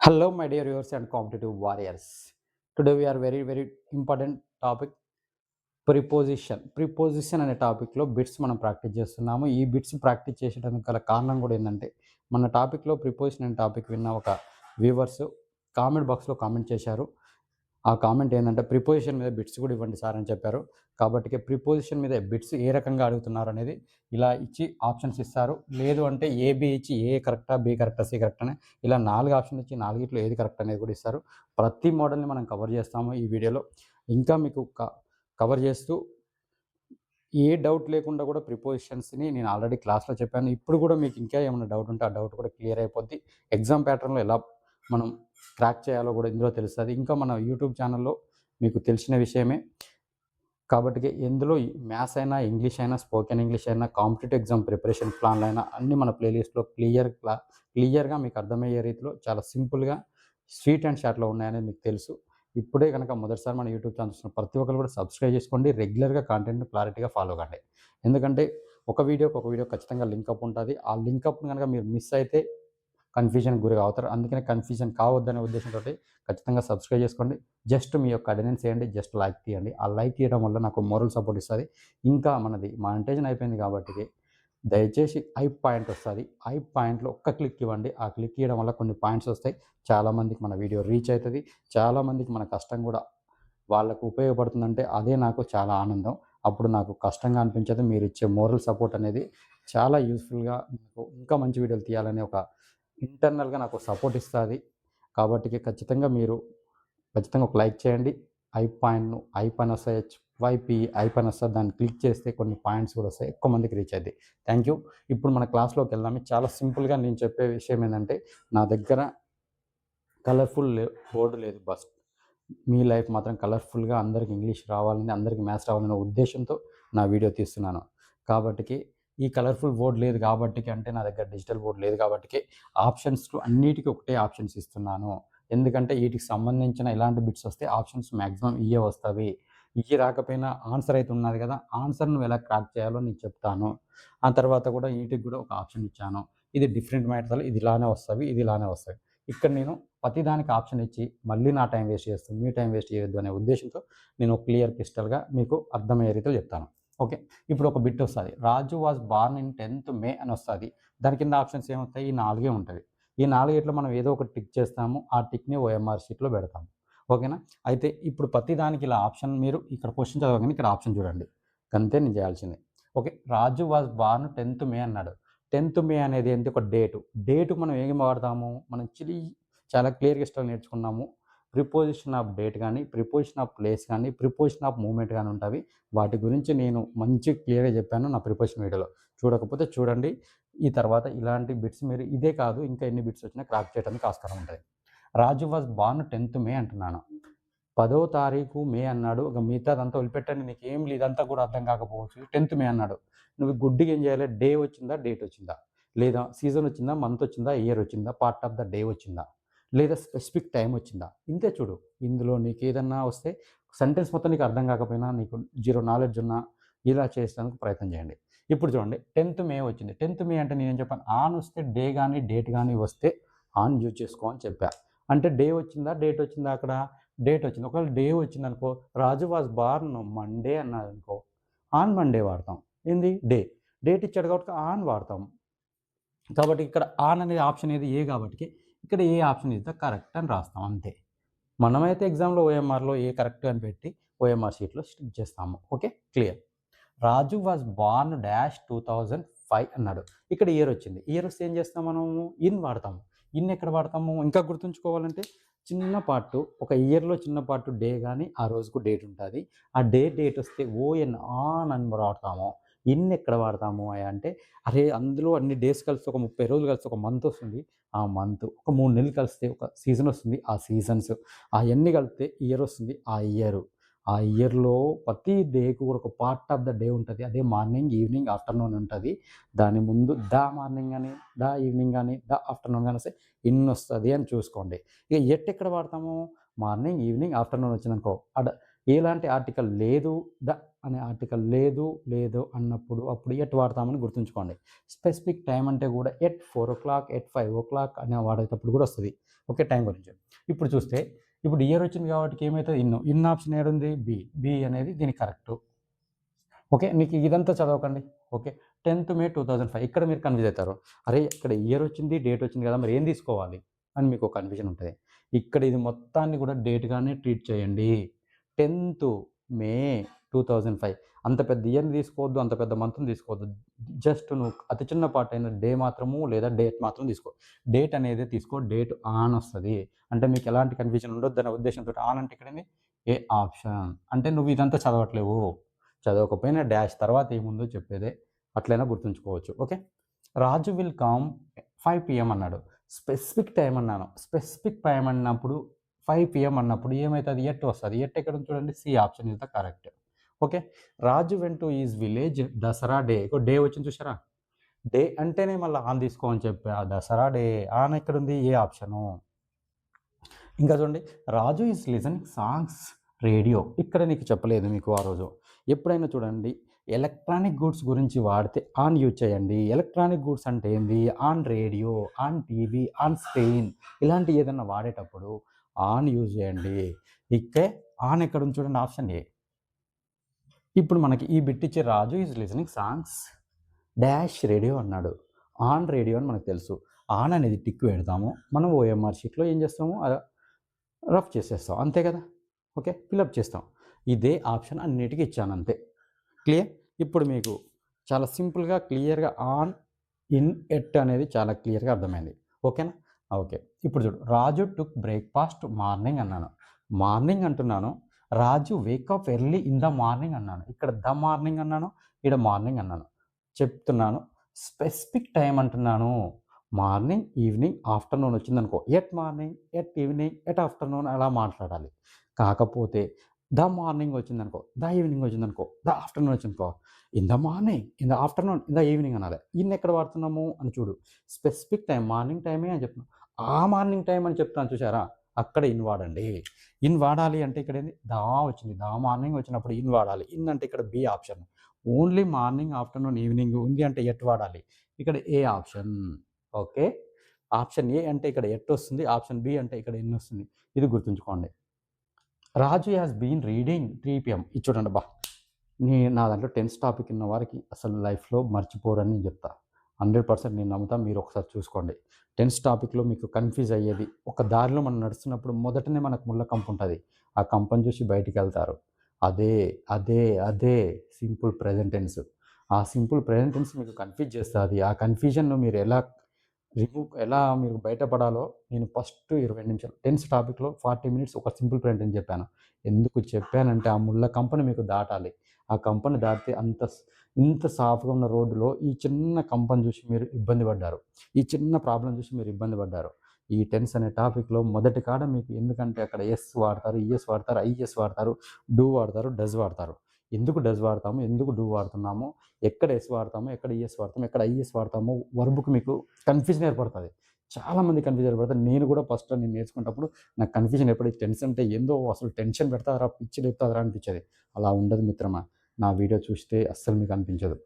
Hello, my dear viewers and competitive warriors. Today we are very important topic preposition. Preposition అనే టాపిక్‌లో bits మనం practice చేస్తున్నాము. ఈ bits practice చేసేటానికి గల కారణం కూడా ఏందంటే, మన టాపిక్‌లో ప్రిపోజిషన్ అనే టాపిక్ విన్న ఒక వ్యూవర్స్ కామెంట్ బాక్స్‌లో కామెంట్ చేశారు. ఆ కామెంట్ ఏందంటే, ప్రిపోజిషన్ మీద బిట్స్ కూడా ఇవ్వండి సార్ అని చెప్పారు. కాబట్టి ప్రిపోజిషన్ మీద బిట్స్ ఏ రకంగా అడుగుతున్నారనేది ఇలా ఇచ్చి ఆప్షన్స్ ఇస్తారు. లేదు అంటే ఏబీ ఇచ్చి ఏ కరెక్టా, బి కరెక్టా, సి కరెక్టా అని ఇలా 4 ఆప్షన్లు ఇచ్చి 4 ఏది కరెక్ట్ అనేది కూడా ఇస్తారు. ప్రతి మోడల్‌ని మనం కవర్ చేస్తాము ఈ వీడియోలో. ఇంకా మీకు కవర్ చేస్తూ ఏ డౌట్ లేకుండా కూడా ప్రిపోజిషన్స్‌ని నేను ఆల్రెడీ క్లాస్‌లో చెప్పాను. ఇప్పుడు కూడా మీకు ఇంకా ఏమైనా డౌట్ ఉంటే ఆ డౌట్ కూడా క్లియర్ అయిపోద్ది. ఎగ్జామ్ ప్యాటర్న్‌లో ఎలా మనం క్రాక్ చేయాలో కూడా ఇందులో తెలుస్తది. ఇంకా మన యూట్యూబ్ ఛానల్‌లో మీకు తెలిసిన విషయమే. కాబట్టి ఎందులో మ్యాథ్స్ అయినా, ఇంగ్లీష్ అయినా, స్పోకెన్ ఇంగ్లీష్ అయినా, కాంపిటీటివ్ ఎగ్జామ్ ప్రిపరేషన్ ప్లాన్‌లైనా అన్నీ మన ప్లేలిస్ట్‌లో క్లియర్‌గా మీకు అర్థమయ్యే రీతిలో చాలా సింపుల్‌గా, స్వీట్ అండ్ షార్ట్‌లో ఉన్నాయనేది మీకు తెలుసు. ఇప్పుడే గనక మొదటిసారి మన యూట్యూబ్ ఛానల్ చూస్తున్న ప్రతి ఒక్కరు కూడా సబ్స్క్రైబ్ చేసుకోండి. రెగ్యులర్‌గా కంటెంట్‌ని క్లారిటీగా ఫాలో కండి. ఎందుకంటే ఒక వీడియో ఖచ్చితంగా లింకప్ ఉంటది. ఆ లింకప్‌ని గనక మీరు మిస్ అయితే కన్‌ఫ్యూజన్‌కి గురి అవుతారు. అందుకనే కన్‌ఫ్యూజన్ కావద్దనే ఉద్దేశంతోటి ఖచ్చితంగా సబ్స్క్రైబ్ చేసుకోండి. జస్ట్ మీ యొక్క అటెండెన్స్ చేయండి. జస్ట్ లైక్ తీయండి. ఆ లైక్ తీయడం వల్ల నాకు మోరల్ సపోర్ట్ ఇస్తది. ఇంకా మనది మానిటైజేషన్ అయిపోయింది కాబట్టి దయచేసి ఐ పాయింట్ వస్తది. ఐ పాయింట్‌లో ఒక్క క్లిక్ ఇవ్వండి. ఆ క్లిక్ ఇయ్యడం వల్ల కొన్ని పాయింట్స్ వస్తాయి. చాలామందికి మన వీడియో రీచ్ అయితది. చాలామందికి మన కష్టం కూడా వాళ్ళకు ఉపయోగపడుతుందంటే అదే నాకు చాలా ఆనందం. అప్పుడు నాకు కష్టంగా అనిపించదు. మీరిచ్చే మోరల్ సపోర్ట్ అనేది చాలా యూజ్‌ఫుల్‌గా నాకు ఇంకా మంచి వీడియోలు తీయాలనే ఒక ఇంటర్నల్‌గా నాకు సపోర్ట్ ఇస్తది. కాబట్టి ఖచ్చితంగా ఒక లైక్ చేయండి. ఐ పైన వస్తాయి. హెచ్‌వైపీ ఐ పైన వస్తది. దాన్ని క్లిక్ చేస్తే కొన్ని పాయింట్స్ కూడా వస్తాయి. ఎక్కువ మందికి రీచ్ అయిద్ది. Thank you. ఇప్పుడు మన క్లాస్‌లోకి వెళ్దాం. చాలా సింపుల్‌గా నేను చెప్పే విషయం ఏందంటే, నా దగ్గర కలర్‌ఫుల్ బోర్డ్ లేదు మీ లైఫ్ మాత్రం కలర్‌ఫుల్‌గా అందరికి ఇంగ్లీష్ రావాలని, అందరికి మ్యాథ్స్ రావాలనే ఉద్దేశ్యంతో నా వీడియో తీస్తున్నాను. కాబట్టికి ఈ కలర్‌ఫుల్ బోర్డ్ లేదు కాబట్టికి అంటే నా దగ్గర డిజిటల్ బోర్డ్ లేదు కాబట్టికి ఆప్షన్స్ అన్నిటికి ఒకటే ఆప్షన్స్ ఇస్తున్నాను. ఎందుకంటే ఈటికి సంబంధించిన ఎలాంటి బిట్స్ వస్తే ఆప్షన్స్ మాక్సిమం ఇయ్యే వస్తవి. ఇయ్యి రాకపోయినా ఆన్సర్ అయితే ఉన్నది కదా! ఆన్సర్ నువ్వు ఎలా క్రాక్ చేయాలో నేను చెప్తాను. ఆ తర్వాత కూడా ఈటికి కూడా ఒక ఆప్షన్ ఇచ్చాను. ఇది డిఫరెంట్ మ్యాథ్స్‌లో ఇది ఇలానే వస్తవి. ఇది ఇలానే వస్తవి. ఇక్కడ నేను ప్రతిదానికి ఆప్షన్ ఇచ్చి మళ్ళీ నా టైం వేస్ట్ చేస్తూ, మీ టైం వేస్ట్ చేయొద్దు అనే ఉద్దేశ్యంతో నేను క్రిస్టల్‌గా మీకు అర్థమయ్యే రీతిలో చెప్తాను. ఓకే. ఇప్పుడు ఒక బిట్ వస్తది. రాజు వాస్ బార్న్ ఇన్ 10th మే అని వస్తది. దాని కింద ఆప్షన్స్ ఏమొస్తాయి? ఈ 4 ఉంటవి. ఈ 4 మనం ఏదో ఒకటి టిక్ చేస్తాము. ఆ టిక్‌ని ఓఎంఆర్ షీట్‌లో పెడతాము. ఓకేనా? అయితే ఇప్పుడు ప్రతిదానికి ఇలా ఆప్షన్ మీరు ఇక్కడ క్వెషన్ చదవగానే ఇక్కడ ఆప్షన్ చూడండి. గంతే నేను చేయాల్సింది. Okay. Raju was born 10th మే అన్నాడు. 10th మే అనేది ఏంటి? ఒక డేటు. డేటుకి మనం ఏం వాడతాము? మనం చాలా క్లియర్‌గా ఇష్టంగా నేర్చుకున్నాము. ప్రిపోజిషన్ ఆఫ్ డేట్ గాని, ప్రిపోజిషన్ ఆఫ్ ప్లేస్ గాని, ప్రిపోజిషన్ ఆఫ్ మూవ్‌మెంట్ గాని ఉంటవి. వాటి గురించి నేను మంచి క్లియర్‌గా చెప్పాను నా ప్రిపోజిషన్ వీడియోలో. చూడకపోతే చూడండి. ఈ తర్వాత ఇలాంటి బిట్స్ మీరు ఇదే కాదు ఇంకా ఎన్ని బిట్స్ వచ్చినా క్రాక్ చేయడానికి ఆస్కారం ఉంటది. రాజు వాస్ బార్న్ 10th మే అంటున్నాను. 10వ తారీఖు మే అన్నాడు. ఇక మిగతాదంతా వదిలిపెట్టండి. నీకేం ఇదంతా కూడా అర్థం కాకపోవచ్చు. 10th మే అన్నాడు. నువ్వు గుడ్డిగా ఏం చేయాలి? డే వచ్చిందా? డేట్ వచ్చిందా? లేదా సీజన్ వచ్చిందా? మంత్ వచ్చిందా? ఇయర్ వచ్చిందా? పార్ట్ ఆఫ్ ద డే వచ్చిందా? లేదా స్పెసిఫిక్ టైమ్ వచ్చిందా? ఇంతే చూడు. ఇందులో నీకేదన్నా వస్తే సెంటెన్స్ మొత్తం నీకు అర్థం కాకపోయినా నీకు జీరో నాలెడ్జ్ ఉన్నా ఇలా చేసేందుకు ప్రయత్నం చేయండి. ఇప్పుడు చూడండి 10th మే వచ్చింది. 10th మే అంటే నేనేం చెప్పాను? ఆన్ వస్తే డే గాని, డేట్ గాని వస్తే ఆన్ యూజ్ చేసుకో అని చెప్పా. అంటే డే వచ్చిందా? డేట్ వచ్చిందా అక్కడ? డేట్ వచ్చింది. ఒకవేళ డే వచ్చిందనుకో, రాజు వాస్ బార్న్ మండే అన్నాడనుకో, ఆన్ మండే వాడతాం. ఏంది? డే. డేట్ ఇచ్చాడు కాబట్టి ఆన్ వాడతాం. కాబట్టి ఇక్కడ ఆన్ అనే ఆప్షన్ ఏది? ఏ కాబట్టికి ఇక్కడ A option is the correct అని రాస్తాం అంతే. మనమైతే ఎగ్జామ్‌లో ఓఎంఆర్‌లో ఏ కరెక్ట్ అని పెట్టి ఓఎంఆర్ షీట్‌లో స్టిక్ చేస్తాము. Okay. Clear. Raju was born dash 2005 అన్నాడు. ఇక్కడ ఇయర్ వచ్చింది. ఇయర్ వస్తే ఏం చేస్తాం మనము? ఇన్ వాడతాము. ఇన్ ఎక్కడ వాడతాము? ఇంకా గుర్తుంచుకోవాలంటే చిన్న పార్టు ఒక ఇయర్‌లో చిన్న పార్ట్ డే గాని, ఆ రోజుకు డేట్ ఉంటది. ఆ డేట్ వస్తే ఓఎన్ ఆన్ అని వాడతాము. ఇన్ ఎక్కడ వాడతాము అంటే అరే! అందులో అన్ని డేస్ కలిసి ఒక 30 రోజులు కలిసి ఒక మంత్ వస్తుంది. ఆ మంత్. ఒక 3 నెలలు కలిస్తే ఒక సీజన్ వస్తుంది. ఆ సీజన్స్. అయన్నీ కలిపితే ఇయర్ వస్తుంది. ఆ ఇయరు. ఆ ఇయర్‌లో ప్రతి డేకి కూడా ఒక పార్ట్ ఆఫ్ ద డే ఉంటది. అదే మార్నింగ్, ఈవినింగ్, ఆఫ్టర్‌నూన్ ఉంటది. దాని ముందు ద మార్నింగ్ అని, ద ఈవినింగ్ గాని, ద ఆఫ్టర్‌నూన్ గాని వస్తే ఇన్ వస్తది అని చూసుకోండి. ఇక ఎక్కడ వాడతాము? మార్నింగ్, ఈవినింగ్, ఆఫ్టర్‌నూన్ వచ్చిందనుకో ఎలాంటి ఆర్టికల్ లేదు, ద అనే ఆర్టికల్ లేదు అన్నప్పుడు అప్పుడు ఎట్ వాడతామని గుర్తుంచుకోండి. స్పెసిఫిక్ టైమ్ అంటే కూడా ఎట్ 4:00, ఎట్ 5:00 అని వాడేటప్పుడు కూడా వస్తది. ఓకే, టైం గురించి. ఇప్పుడు చూస్తే ఇప్పుడు ఇయర్ వచ్చింది కాబట్టి ఏమవుతుంది, ఇన్ ఆప్షన్ ఏడుంది, బి అనేది దీనికి కరెక్టు. ఓకే, మీకు ఇదంతా చదవకండి. ఓకే, 10th May 2005 ఇక్కడ మీరు కన్ఫ్యూజ్ అవుతారు. అరే ఇక్కడ ఇయర్ వచ్చింది, డేట్ వచ్చింది కదా, మరి ఏం తీసుకోవాలి అని మీకు కన్ఫ్యూజన్ ఉంటుంది. ఇక్కడ ఇది మొత్తాన్ని కూడా డేట్గానే ట్రీట్ చేయండి. 10th May 2005 అంత పెద్ద ఇయర్ని తీసుకోవద్దు, అంత పెద్ద మంత్ని తీసుకోవద్దు. జస్ట్ నువ్వు అతి చిన్న పార్ట్ అయిన డే మాత్రము లేదా డేట్ మాత్రం తీసుకో. డేట్ అనేది తీసుకో, డేట్ ఆన్ వస్తుంది. అంటే మీకు ఎలాంటి కన్ఫ్యూజన్ ఉండొద్దు అనే ఉద్దేశంతో ఆన్ అంటే ఇక్కడ ఏ ఆప్షన్ అంటే నువ్వు ఇదంతా చదవట్లేవు, చదవకపోయినా డాష్ తర్వాత ఏముందో చెప్పేదే, అట్లయినా గుర్తుంచుకోవచ్చు. Okay, Raju will come 5 PM అన్నాడు. స్పెసిఫిక్ టైం అన్నాను. స్పెసిఫిక్ టైం అన్నప్పుడు 5 PM అన్నప్పుడు ఏమవుతుంది, ఎట్ వస్తుంది. ఎట్ ఎక్కడ ఉంది చూడండి, C option is the correct. Okay, Raju went to is village Dasara day. Day వచ్చింది చూసారా, డే అంటేనే మళ్ళీ ఆన్ తీసుకో అని చెప్పా. దసరా డే ఆన్ ఎక్కడుంది, ఏ ఆప్షను. ఇంకా చూడండి, రాజు ఈజ్ లిజనింగ్ సాంగ్స్ రేడియో. ఇక్కడ నీకు చెప్పలేదు మీకు ఆ రోజు. ఎప్పుడైనా చూడండి, ఎలక్ట్రానిక్ గూడ్స్ గురించి వాడితే ఆన్ యూజ్ చేయండి. ఎలక్ట్రానిక్ గూడ్స్ అంటే ఏంది, on radio, on TV, on screen ఇలాంటి ఏదైనా వాడేటప్పుడు ఆన్ యూజ్ చేయండి. ఇక్కే ఆన్ ఎక్కడ ఉంది చూడండి, ఆప్షన్ ఏ. ఇప్పుడు మనకి ఈ బిట్ ఇచ్చే Raju is listening songs dash radio అన్నాడు. ఆన్ రేడియో అని మనకు తెలుసు. ఆన్ అనేది టిక్ పెడతాము, మనం ఓఎంఆర్ షీట్లో ఏం చేస్తాము, రఫ్ చేసేస్తాం, అంతే కదా. ఓకే, ఫిలప్ చేస్తాం. ఇదే ఆప్షన్ అన్నిటికీ ఇచ్చాను, అంతే. క్లియర్. ఇప్పుడు మీకు చాలా సింపుల్గా క్లియర్గా ఆన్, ఇన్, ఎట్ అనేది చాలా క్లియర్గా అర్థమైంది. ఓకేనా. ఓకే, ఇప్పుడు చూడు, రాజు టుక్ బ్రేక్ఫాస్ట్ మార్నింగ్ అన్నాను. మార్నింగ్ అంటున్నాను. Raju wake up early in the morning అన్నాను. ఇక్కడ ద మార్నింగ్ అన్నాను, ఇక్కడ మార్నింగ్ అన్నాను. చెప్తున్నాను, స్పెసిఫిక్ టైం అంటున్నాను. మార్నింగ్, ఈవినింగ్, ఆఫ్టర్నూన్ వచ్చిందనుకో, at morning, at evening, at afternoon అలా మాట్లాడాలి. కాకపోతే ద మార్నింగ్ వచ్చిందనుకో, ద ఈవినింగ్ వచ్చిందనుకో, ద ఆఫ్టర్నూన్ వచ్చిందనుకో, in the morning, in the afternoon, in the evening అనాలి. ఇన్ ఎక్కడ వాడుతున్నాము అని చూడు, స్పెసిఫిక్ టైం మార్నింగ్ టైమే అని చెప్తున్నాను. ఆ మార్నింగ్ టైం అని చెప్తాను చూసారా, అక్కడ ఇన్ వాడండి. ఇన్ వాడాలి అంటే ఇక్కడ ఏంది, దా వచ్చింది, దా మార్నింగ్ వచ్చినప్పుడు ఇన్ వాడాలి. ఇన్ అంటే ఇక్కడ B option. Only morning, afternoon, evening ఉంది అంటే ఎట్ వాడాలి, ఇక్కడ A option. Okay, option A అంటే ఇక్కడ ఎట్ వస్తుంది, ఆప్షన్ బి అంటే ఇక్కడ ఇన్ వస్తుంది. ఇది గుర్తుంచుకోండి. రాజు హ్యాస్ బీన్ రీడింగ్ 3 PM. ఇది చూడండి బా, నా దాంట్లో 10th టాపిక్ ఉన్న వారికి అసలు లైఫ్లో మర్చిపోరని నేను చెప్తా. 100% నేను నమ్ముతా, మీరు ఒకసారి చూసుకోండి. 10th టాపిక్లో మీకు కన్ఫ్యూజ్ అయ్యేది, ఒక దారిలో మనం నడుస్తున్నప్పుడు మొదటనే మనకు ముళ్ళ కంపు ఉంటుంది, ఆ కంపని చూసి బయటికి వెళ్తారు. అదే అదే అదే సింపుల్ ప్రెజెంట్ టెన్స్. ఆ సింపుల్ ప్రెజెంట్ టెన్స్ మీకు కన్ఫ్యూజ్ చేస్తుంది. ఆ కన్ఫ్యూజన్ను మీరు ఎలా మీరు బయటపడాలో నేను ఫస్ట్ 20 నిమిషాలు 10th టాపిక్లో 40 minutes ఒక సింపుల్ ప్రెజెంట్ టెన్స్ చెప్పాను. ఎందుకు చెప్పానంటే ఆ ముళ్ళ కంపని మీకు దాటాలి. ఆ కంపని దాటితే ఇంత సాఫ్గా ఉన్న రోడ్డులో ఈ చిన్న కంపని చూసి మీరు ఇబ్బంది పడ్డారు, ఈ చిన్న ప్రాబ్లం చూసి మీరు ఇబ్బంది పడ్డారు. ఈ టెన్స్ అనే టాపిక్లో మొదటి కాడ మీకు, ఎందుకంటే అక్కడ ఎస్ వాడతారు, ఈఎస్ వాడతారు, ఐఎస్ వాడతారు, డూ వాడతారు, డస్ వాడతారు. ఎందుకు డస్ వాడతాము, ఎందుకు డూ వాడుతున్నాము, ఎక్కడ ఎస్ వాడతాము, ఎక్కడ ఈఎస్ వాడతాము, ఎక్కడ ఐఎస్ వాడతాము, వర్బ్కు మీకు కన్ఫ్యూజన్ ఏర్పడుతుంది. చాలామంది కన్ఫ్యూజన్ ఏర్పడుతుంది. నేను కూడా ఫస్ట్ నేను నేర్చుకున్నప్పుడు నాకు కన్ఫ్యూజన్ ఎప్పుడైతే టెన్స్ అంటే ఏందో అసలు టెన్షన్ పెడతారా, పిచ్చి లేపుతారా అనిపించేది. అలా ఉండదు మిత్రమా, నా వీడియో చూస్తే అస్సలు మీకు అనిపించదు.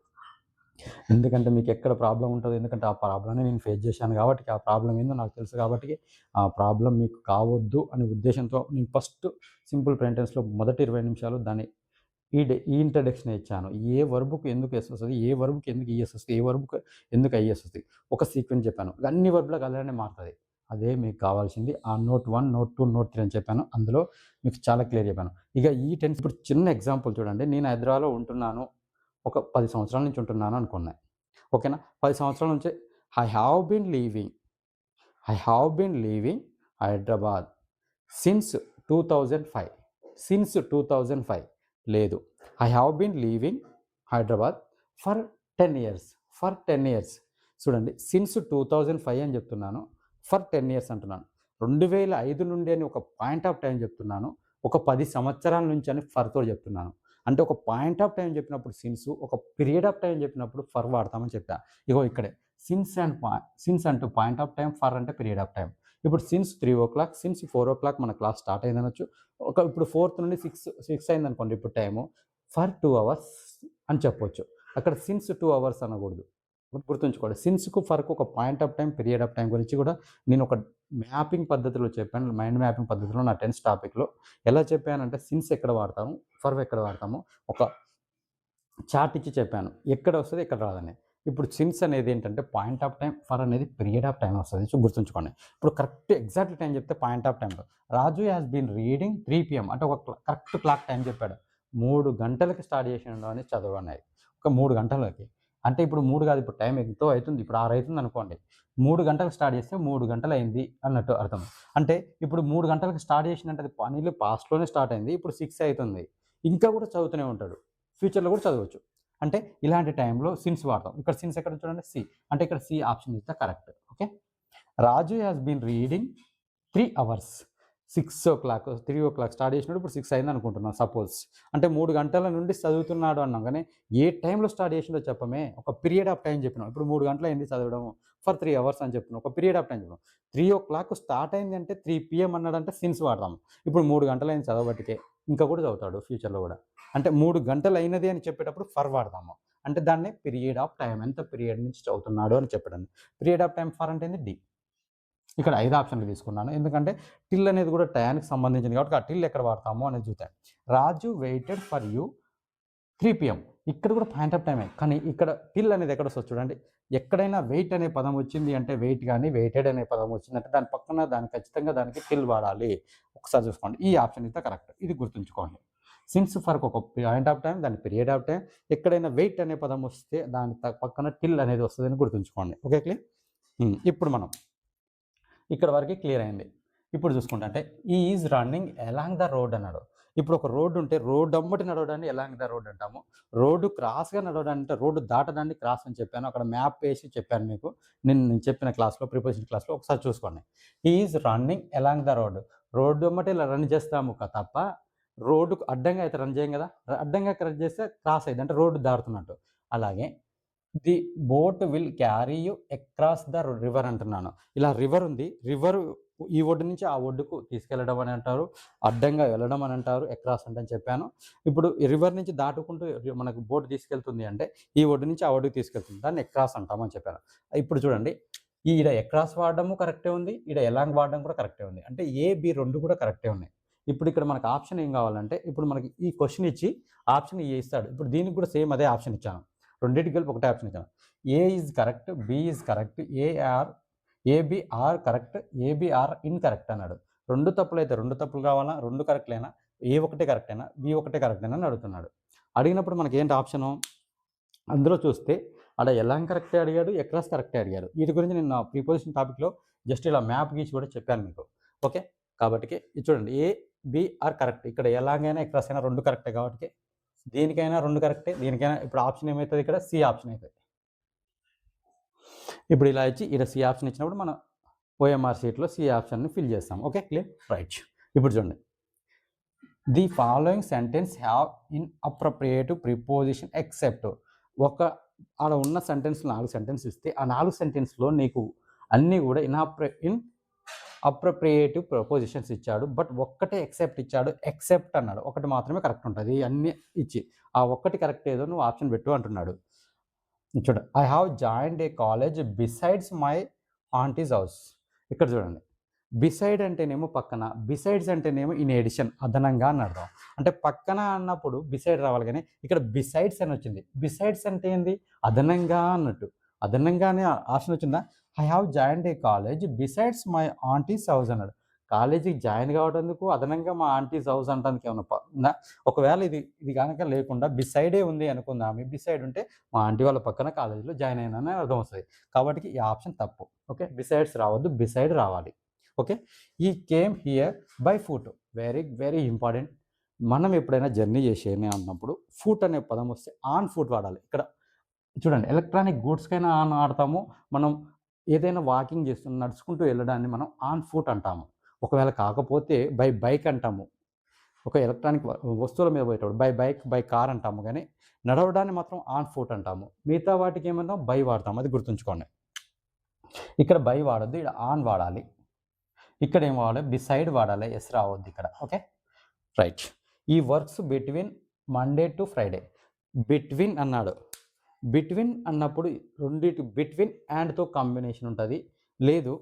ఎందుకంటే మీకు ఎక్కడ ప్రాబ్లం ఉంటుంది, ఎందుకంటే ఆ ప్రాబ్లమ్ని నేను ఫేస్ చేశాను కాబట్టి, ఆ ప్రాబ్లం ఏందో నాకు తెలుసు కాబట్టి, ఆ ప్రాబ్లం మీకు కావద్దు అనే ఉద్దేశంతో నేను ఫస్ట్ సింపుల్ ప్రెజెంట్ మొదటి 20 నిమిషాలు దాన్ని ఈ ఇంట్రడక్షన్ ఇచ్చాను. ఏ వర్బ్కు ఎందుకు ఎస్ వస్తుంది, ఏ వర్బ్కి ఎందుకు ఈఎస్ వస్తుంది, ఏ వర్బ్కి ఎందుకు ఐఎస్ వస్తుంది, ఒక సీక్వెన్స్ చెప్పాను. అన్ని వర్బ్లకు అలానే మారుతుంది. అదే మీకు కావాల్సింది. ఆ నోట్ 1, నోట్ 2, నోట్ 3 అని చెప్పాను. అందులో మీకు చాలా క్లియర్ చెప్పాను. ఇక ఈ టెన్స్ ఇప్పుడు చిన్న ఎగ్జాంపుల్ చూడండి. నేను హైదరాబాద్లో ఉంటున్నాను, ఒక 10 సంవత్సరాల నుంచి ఉంటున్నాను అనుకున్నా. ఓకేనా, 10 సంవత్సరాల నుంచి I have been living Hyderabad since 2005 లేదు, I have been living Hyderabad for 10 years. చూడండి, సిన్స్ 2005 అని చెప్తున్నాను, ఫర్ 10 years అంటున్నాను. 2005 నుండి అని ఒక పాయింట్ ఆఫ్ టైం చెప్తున్నాను, ఒక 10 సంవత్సరాల నుంచి అని ఫర్తో చెప్తున్నాను. అంటే ఒక పాయింట్ ఆఫ్ టైం చెప్పినప్పుడు సిన్స్, ఒక పీరియడ్ ఆఫ్ టైం చెప్పినప్పుడు ఫర్ వాడతామని చెప్పా. ఇగో ఇక్కడే సిన్స్ అంటూ పాయింట్ ఆఫ్ టైం, ఫర్ అంటే పీరియడ్ ఆఫ్ టైం. ఇప్పుడు సిన్స్ 3 o'clock, సిన్స్ 4 o'clock మన క్లాస్ స్టార్ట్ అయిందనొచ్చు. ఇప్పుడు 4th నుండి 6 అయిందనుకోండి ఇప్పుడు టైము, ఫర్ 2 hours అని చెప్పొచ్చు. అక్కడ సిన్స్ 2 hours అనకూడదు. గుర్తుంచుకోండి, సిన్స్కు ఫర్కు ఒక point of time, period of time గురించి కూడా నేను ఒక మ్యాపింగ్ పద్ధతిలో చెప్పాను. మైండ్ మ్యాపింగ్ పద్ధతిలో నా 10th టాపిక్‌లో ఎలా చెప్పానంటే సిన్స్ ఎక్కడ వాడతాము, ఫర్ ఎక్కడ వాడతాము, ఒక చార్ట్ ఇచ్చి చెప్పాను. ఎక్కడ వస్తది, ఎక్కడ రాదని. ఇప్పుడు సిన్స్ అనేది ఏంటంటే పాయింట్ ఆఫ్ టైమ్, ఫర్ అనేది పీరియడ్ ఆఫ్ టైమ్ వస్తది. గుర్తుంచుకోండి. ఇప్పుడు కరెక్ట్ ఎగ్జాక్ట్ టైం చెప్తే పాయింట్ ఆఫ్ టైమ్‌లో రాజు హాస్ బీన్ రీడింగ్ 3 PM అంటే ఒక కరెక్ట్ క్లాక్ టైం చెప్పాడు. 3 గంటలకి స్టార్ట్ చేసిండు అని చదవనేది. ఒక 3 గంటలకి. అంటే ఇప్పుడు 3 కాదు, ఇప్పుడు టైం ఎంతో అయితుంది. ఇప్పుడు 6 అయితుంది అనుకోండి. 3 గంటలకు స్టార్ట్ చేస్తే 3 గంటలయింది అన్నట్టు అర్థం. అంటే ఇప్పుడు 3 గంటలకు స్టార్ట్ చేసిండంటే అది పనిలో పాస్ట్‌లోనే స్టార్ట్ అయింది. ఇప్పుడు 6 అయితుంది. ఇంకా కూడా చదువుతూనే ఉంటాడు. ఫ్యూచర్‌లో కూడా చదవచ్చు. అంటే ఇలాంటి టైంలో సిన్స్ వాడతాం. ఇక్కడ సిన్స్ ఎక్కడ చూడండి, సి. అంటే ఇక్కడ సి ఆప్షన్ ఇస్తే correct. Okay. Raju has been reading 3 hours. 3:00 start చేసినప్పుడు ఇప్పుడు 6 అయింది అనుకుంటున్నాం సపోజ్. అంటే 3 గంటల నుండి చదువుతున్నాడు అన్నాం కానీ ఏ టైంలో స్టార్ట్ చేసిండో చెప్పమే. ఒక పీరియడ్ ఆఫ్ టైం చెప్పినాం. ఇప్పుడు 3 గంటలయింది చదవడం ఫర్ 3 అవర్స్ అని చెప్పినాం. ఒక పీరియడ్ ఆఫ్ టైం చెప్పినాం. 3:00 స్టార్ట్ అయింది అంటే 3 PM అన్నాడంటే సిన్స్ వాడతాం. ఇప్పుడు 3 గంటలయింది చదవబట్టికే ఇంకా కూడా చదువుతాడు ఫ్యూచర్‌లో కూడా. అంటే 3 గంటలైనది అని చెప్పేటప్పుడు ఫర్ వాడతాము. అంటే దాన్ని పీరియడ్ ఆఫ్ టైం, ఎంత పీరియడ్ నుంచి చదువుతున్నాడు అని చెప్పడం. పీరియడ్ ఆఫ్ టైం ఫర్ అంటే డి. ఇక్కడ 5 ఆప్షన్లు తీసుకున్నాను. ఎందుకంటే టిల్ అనేది కూడా టయానికి సంబంధించింది కాబట్టి ఆ టిల్ ఎక్కడ వాడతాము అనేది చూద్దాం. రాజు వెయిటెడ్ ఫర్ యూ 3 PM. ఇక్కడ కూడా పాయింట్ ఆఫ్ టైమే. కానీ ఇక్కడ టిల్ అనేది ఎక్కడ వస్తది చూడండి. ఎక్కడైనా వెయిట్ అనే పదం వచ్చింది అంటే వెయిట్ గాని, వెయిటెడ్ అనే పదం వచ్చిందంటే దాని పక్కన ఖచ్చితంగా దానికి టిల్ వాడాలి. ఒకసారి చూసుకోండి. ఈ ఆప్షన్ అయితే కరెక్ట్. ఇది గుర్తుంచుకోండి. సిన్స్ ఫర్‌కి ఒక పాయింట్ ఆఫ్ టైమ్, దాని పీరియడ్ ఆఫ్ టైమ్. ఎక్కడైనా వెయిట్ అనే పదం వస్తే దాని పక్కన టిల్ అనేది వస్తదని గుర్తుంచుకోండి. Okay clear? ఇప్పుడు మనం ఇక్కడ వరకే క్లియర్ అయింది. ఇప్పుడు చూసుకుంటే అంటే ఈ is running along the road అన్నాడు. ఇప్పుడు ఒక రోడ్ ఉంటే రోడ్ అమ్మటి నడవడాన్ని ఎలాంగ్ ద రోడ్ అంటాము. రోడ్డు క్రాస్‌గా నడవడాన్ని అంటే రోడ్డు దాటడాన్ని క్రాస్ అని చెప్పాను. అక్కడ మ్యాప్ వేసి చెప్పాను మీకు. నేను చెప్పిన క్లాస్‌లో ప్రిపోజిషన్ క్లాస్‌లో ఒకసారి చూసుకోండి. He is running along the road. Road ఎమ్మటే ఇలా రన్ చేస్తాము తప్ప రోడ్డుకు అడ్డంగా అయితే రన్ చేయం కదా! అడ్డంగా రన్ చేస్తే క్రాస్ అయ్యిద్ది. అంటే రోడ్డు దాటుతున్నట్టు. అలాగే the boat will carry you across the river అంటున్నాను. ఇలా రివర్ ఉంది. రివర్ ఈ ఒడ్డు నుంచి ఆ ఒడ్డుకు తీసుకెళ్లడం అని అంటారు. అడ్డంగా వెళ్ళడం అని అంటారు. అక్రాస్ అంటే అని చెప్పాను. ఇప్పుడు ఈ రివర్ నుంచి దాటుకుంటూ మనకు బోట్ తీసుకెళ్తుంది అంటే ఈ ఒడ్డు నుంచి ఆ ఒడ్డుకి తీసుకెళ్తుంది. దాన్ని అక్రాస్ అంటామని చెప్పాను. ఇప్పుడు చూడండి. ఈడ అక్రాస్ వాడడము కరెక్టే ఉంది. ఈడ ఎలాంగ్ వాడడం కూడా కరెక్టే ఉంది. అంటే ఏ, బి 2 కూడా కరెక్టే ఉన్నాయి. ఇప్పుడు ఇక్కడ మనకు ఆప్షన్ ఏం కావాలంటే ఇప్పుడు మనకి ఈ క్వెషన్ ఇచ్చి ఆప్షన్ ఏ ఇస్తాడు. ఇప్పుడు దీనికి కూడా సేమ్ అదే ఆప్షన్ ఇచ్చాను. రెండిటికి కలిపి ఒకటే ఆప్షన్ ఇచ్చాను. A is correct, B is correct, AB are correct, AB are incorrect అన్నాడు. 2 తప్పులైతే 2 తప్పులు కావాలా? 2 కరెక్ట్‌లేనా? ఏ ఒకటే కరెక్టేనా? బి ఒకటే కరెక్టేనా అని అడుగుతున్నాడు. అడిగినప్పుడు మనకేంటి ఆప్షను? అందులో చూస్తే ఆడ ఎలాంగ్ కరెక్టే అడిగాడు, అక్రాస్ కరెక్టే అడిగాడు. వీటి గురించి నేను నా ప్రిపోజిషన్ టాపిక్‌లో జస్ట్ ఇలా మ్యాప్ గీసి కూడా చెప్పాను మీకు. ఓకే. కాబట్టికి ఇది చూడండి. ఏ, బి ఆర్ కరెక్ట్. ఇక్కడ ఎలాంగ్ అయినా, అక్రాస్ అయినా 2 కరెక్టే కాబట్టికి దీనికైనా 2 కరెక్టే. దీనికైనా ఇప్పుడు ఆప్షన్ ఏమైతది ఇక్కడ? సి ఆప్షన్ అయితది. ఇప్పుడు ఇలా ఇచ్చి ఈడ సి ఆప్షన్ ఇచ్చినప్పుడు మనం ఓఎంఆర్ షీట్‌లో సి ఆప్షన్‌ని ఫిల్ చేస్తాం. ఓకే. క్లియర్? రైట్. ఇప్పుడు చూడండి. The following sentence have inappropriate preposition except ఆడ ఉన్న సెంటెన్స్ 4 సెంటెన్స్ ఇస్తే ఆ 4 సెంటెన్స్‌లో నీకు అన్నీ కూడా అప్రోప్రియేటివ్ ప్రపోజిషన్స్ ఇచ్చాడు. బట్ ఒక్కటే ఎక్సెప్ట్ ఇచ్చాడు. ఎక్సెప్ట్ అన్నాడు. ఒకటి మాత్రమే కరెక్ట్ ఉంటది. అన్నీ ఇచ్చి ఆ ఒక్కటి కరెక్ట్ ఏదో నువ్వు ఆప్షన్ పెట్టు అంటున్నాడు. చూడండి. I have joined A college besides my aunties house. ఇక్కడ చూడండి. బిసైడ్ అంటేనేమో పక్కన, బిసైడ్స్ అంటేనేమో ఇన్ ఎడిషన్ అదనంగా అని అర్థం. అంటే పక్కన అన్నప్పుడు బిసైడ్ రావాలి కానీ ఇక్కడ బిసైడ్స్ అని వచ్చింది. బిసైడ్స్ అంటే ఏంది? అదనంగా అన్నట్టు. అదనంగా అనే ఆప్షన్ వచ్చిందా? I have joined A college besides my aunties house అన్నాడు. కాలేజీకి జాయిన్ కావడానికి అదనంగా మా ఆంటీస్ హౌస్ అంటానికి ఏమన్నా ఉందా? ఒకవేళ ఇది గనక లేకుండా బిసైడే ఉంది అనుకుందాం. బిసైడ్ ఉంటే మా ఆంటీ వాళ్ళ పక్కన కాలేజీలో జాయిన్ అయినానని అర్థం వస్తది. కాబట్టి ఈ ఆప్షన్ తప్పు. ఓకే. బిసైడ్స్ రావద్దు. బిసైడ్ రావాలి. ఓకే. ఈ came here by foot. Very very important. మనం ఎప్పుడైనా జర్నీ చేసేనే అన్నప్పుడు ఫుట్ అనే పదం వస్తే ఆన్ ఫుట్ వాడాలి. ఇక్కడ చూడండి. ఎలక్ట్రానిక్ గూడ్స్‌కైనా ఆన్ వాడతాము. మనం ఏదైనా వాకింగ్ నడుచుకుంటూ వెళ్ళడాన్ని మనం ఆన్ ఫుట్ అంటాము. ఒకవేళ కాకపోతే బై బైక్ అంటాము. ఒక ఎలక్ట్రానిక్ వస్తువుల మీద పోయేటప్పుడు బై బైక్, బై కార్ అంటాము గానీ నడవడాన్ని మాత్రం ఆన్ ఫుట్ అంటాము. మిగతా వాటికి ఏమన్నా బై వాడతాము. అది గుర్తుంచుకోండి. ఇక్కడ బై వాడొద్దు. ఈడ ఆన్ వాడాలి. ఇక్కడ ఏం వాడాలి? బిసైడ్ వాడాలి. ఎస్ రావద్దు ఇక్కడ. ఓకే. రైట్. ఈ works between Monday to Friday. Between అన్నాడు. బిట్వీన్ అన్నప్పుడు రెండిటి బిట్వీన్ అండ్‌తో కాంబినేషన్ ఉంటది. లేదు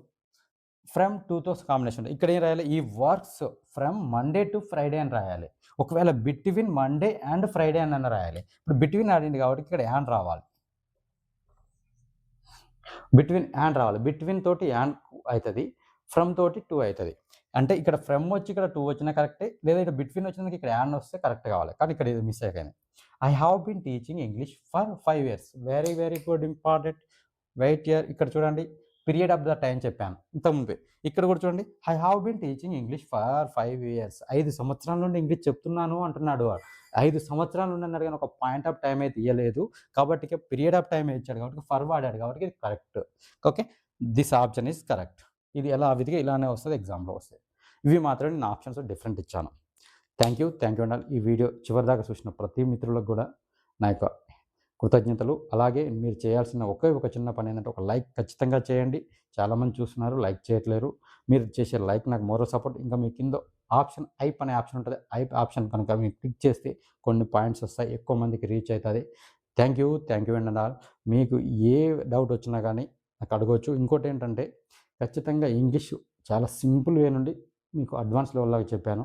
ఫ్రమ్ 2తో కాంబినేషన్ ఉంటుంది. ఇక్కడ ఏం రాయాలి? ఈ works from Monday to Friday అని రాయాలి. ఒకవేళ బిట్వీన్ మండే అండ్ ఫ్రైడే అని రాయాలి. ఇప్పుడు బిట్వీన్ ఆడింది కాబట్టి ఇక్కడ యాన్ రావాలి. బిట్వీన్ యాన్ రావాలి. బిట్వీన్ తోటి యాన్ అవుతుంది. ఫ్రమ్ తోటి 2 అవుతుంది. అంటే ఇక్కడ ఫ్రమ్ వచ్చి ఇక్కడ 2 వచ్చినా కరెక్టే. లేదా ఇక్కడ బిట్వీన్ వచ్చినందుకు ఇక్కడ యాన్ వస్తే కరెక్ట్ కావాలి. కానీ ఇక్కడ ఇది మిస్ అయిపోయింది. I have been teaching English for 5 years. Very very good, important. Wait here. ఇక్కడ చూడండి పీరియడ్ ఆఫ్ ద టైం చెప్పాను ఇంతకుముందే. ఇక్కడ కూడా చూడండి I have been teaching English for 5 years. 5 సంవత్సరాల నుండి ఇంగ్లీష్ చెప్తున్నాను అంటున్నాడు వాడు. 5 సంవత్సరాల నుండి అన్నాడు కానీ ఒక పాయింట్ ఆఫ్ టైం అయితే ఇవ్వలేదు. కాబట్టి ఇక పీరియడ్ ఆఫ్ టైం ఇచ్చాడు కాబట్టి ఫర్ వాడాడు కాబట్టి ఇది correct. Okay, this option is correct. ఇది ఎలా విధిగా ఇలానే వస్తుంది, ఎగ్జామ్లో వస్తుంది. ఇవి మాత్రమే నేను ఆప్షన్స్ డిఫరెంట్ ఇచ్చాను. థ్యాంక్ యూ అండి. ఈ వీడియో చివరిదాకా చూసిన ప్రతి మిత్రులకు కూడా నా యొక్క కృతజ్ఞతలు. అలాగే మీరు చేయాల్సిన ఒకే ఒక చిన్న పని ఏంటంటే ఒక లైక్ ఖచ్చితంగా చేయండి. చాలామంది చూస్తున్నారు, లైక్ చేయట్లేరు. మీరు చేసే లైక్ నాకు మోరల్ సపోర్ట్. ఇంకా మీ కింద ఆప్షన్ ఐప్ అనే ఆప్షన్ ఉంటుంది. ఐప్ ఆప్షన్ కనుక మీరు క్లిక్ చేస్తే కొన్ని పాయింట్స్ వస్తాయి, ఎక్కువ మందికి రీచ్ అవుతుంది. థ్యాంక్ యూ అండి ఆల్. మీకు ఏ డౌట్ వచ్చినా కానీ నాకు అడగవచ్చు. ఇంకోటి ఏంటంటే ఖచ్చితంగా ఇంగ్లీష్ చాలా సింపుల్ వే నుండి మీకు అడ్వాన్స్ లెవెల్లాగా చెప్పాను.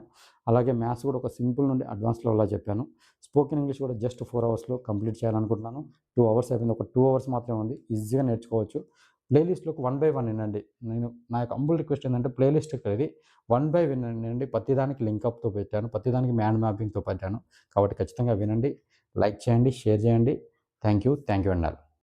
అలాగే మ్యాథ్స్ కూడా ఒక సింపుల్ నుండి అడ్వాన్స్ లెవెల్లా చెప్పాను. స్పోకెన్ ఇంగ్లీష్ కూడా జస్ట్ 4 hours కంప్లీట్ చేయాలనుకుంటున్నాను. 2 hours అయిపోయింది. ఒక 2 hours మాత్రమే ఉంది. ఈజీగా నేర్చుకోవచ్చు. ప్లేలిస్ట్లోకి 1 by 1 వినండి. నేను నా యొక్క హంబుల్ రిక్వెస్ట్ ఏంటంటే ప్లేలిస్ట్ ఇది 1 by 1 వినండి. ప్రతిదానికి లింకప్తో పెట్టాను, ప్రతిదానికి మ్యాండ్ మ్యాపింగ్తో పెట్టాను. కాబట్టి ఖచ్చితంగా వినండి, లైక్ చేయండి, షేర్ చేయండి. థ్యాంక్ యూ అండి ఆల్.